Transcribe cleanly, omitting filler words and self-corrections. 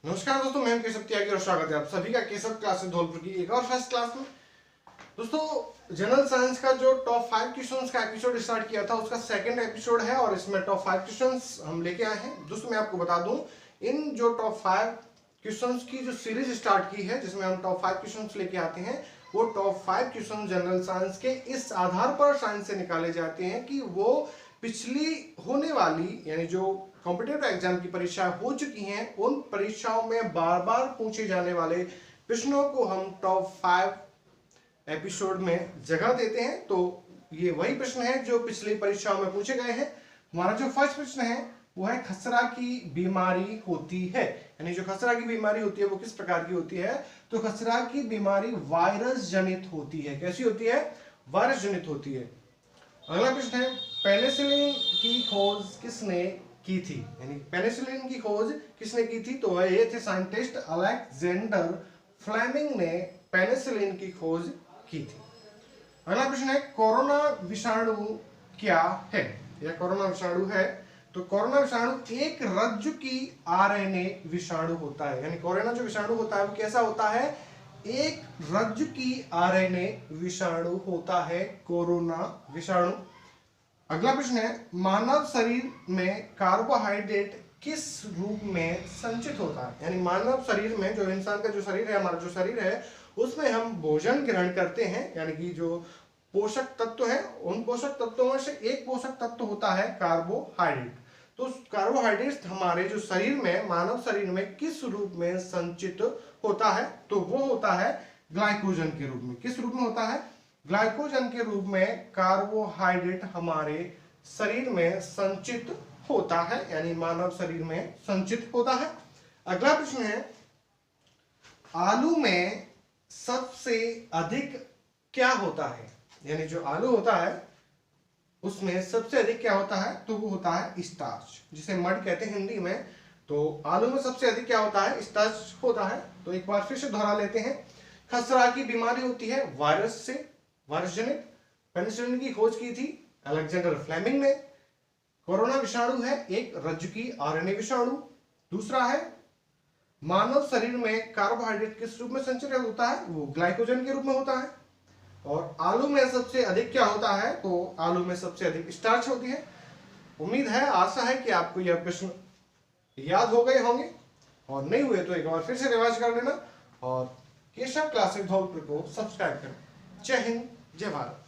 नमस्कार दोस्तों, मैं केशव त्यागी और स्वागत है आप सभी का केशव क्लासेस धौलपुर की एक और फर्स्ट क्लास में। दोस्तों, जनरल साइंस का जो टॉप 5 क्वेश्चंस का एपिसोड स्टार्ट किया था उसका सेकंड एपिसोड है और इसमें टॉप 5 क्वेश्चंस हम लेके आए हैं। दोस्तों, मैं आपको बता दूं, इन जो टॉप 5 क्वेश्चंस की जो सीरीज स्टार्ट की है जिसमें हम टॉप 5 क्वेश्चंस लेके आते हैं, वो टॉप 5 क्वेश्चन जनरल साइंस के इस आधार पर साइंस से निकाले जाते हैं कि वो पिछली होने वाली यानी जो कॉम्पिटिटिव एग्जाम की परीक्षा हो चुकी हैं उन परीक्षाओं में बार बार पूछे जाने वाले प्रश्नों को हम टॉप 5 एपिसोड में जगह देते हैं। तो ये वही प्रश्न है जो पिछली परीक्षाओं में पूछे गए हैं। हमारा जो फर्स्ट प्रश्न है वो है खसरा की बीमारी होती है, यानी जो खसरा की बीमारी होती है वो किस प्रकार की होती है। तो खसरा की बीमारी वायरस जनित होती है। कैसी होती है? वायरस जनित होती है। अगला प्रश्न है पेनिसिलिन की खोज किसने की थी, यानी पेनिसिलिन की खोज किसने की थी। तो ये थे साइंटिस्ट अलेक्जेंडर फ्लेमिंग ने पेनिसिलिन की खोज की थी। अगला प्रश्न है कोरोना विषाणु क्या है, यह कोरोना विषाणु है। तो कोरोना विषाणु एक रज्जु की आरएनए विषाणु होता है, यानी कोरोना जो विषाणु होता है वो कैसा होता है? एक रज्जु की आरएनए विषाणु होता है कोरोना विषाणु। अगला प्रश्न है मानव शरीर में कार्बोहाइड्रेट किस रूप में संचित होता है, यानी मानव शरीर में जो इंसान का जो शरीर है, हमारा जो शरीर है उसमें हम भोजन ग्रहण करते हैं, यानी कि जो पोषक तत्व है उन पोषक तत्वों में से एक पोषक तत्व होता है कार्बोहाइड्रेट। तो कार्बोहाइड्रेट हमारे जो शरीर में मानव शरीर में किस रूप में संचित होता है? तो वो होता है ग्लाइकोजन के रूप में। किस रूप में होता है? ग्लाइकोजन के रूप में कार्बोहाइड्रेट हमारे शरीर में संचित होता है, यानी मानव शरीर में संचित होता है। अगला प्रश्न है आलू में सबसे अधिक क्या होता है, यानी जो आलू होता है उसमें सबसे अधिक क्या होता है? तो वो होता है स्टार्च, जिसे मड कहते हैं हिंदी में। तो आलू में सबसे अधिक क्या होता है? स्टार्च होता है। तो एक बार फिर से दोहरा लेते हैं, खसरा की बीमारी होती है वायरस से, वायरस जनित। पेनिसिलिन की खोज की थी अलेक्जेंडर फ्लेमिंग ने। कोरोना विषाणु है एक रज्जु की आरएनए विषाणु। दूसरा है मानव शरीर में कार्बोहाइड्रेट किस रूप में संचित होता है? वो ग्लाइकोजन के रूप में होता है। और आलू में सबसे अधिक क्या होता है? तो आलू में सबसे अधिक स्टार्च होती है। उम्मीद है, आशा है कि आपको यह प्रश्न याद हो गए होंगे, और नहीं हुए तो एक बार फिर से रिवाइज कर लेना और केशव क्लासेस धौलपुर को सब्सक्राइब करें। जय हिंद, जय भारत।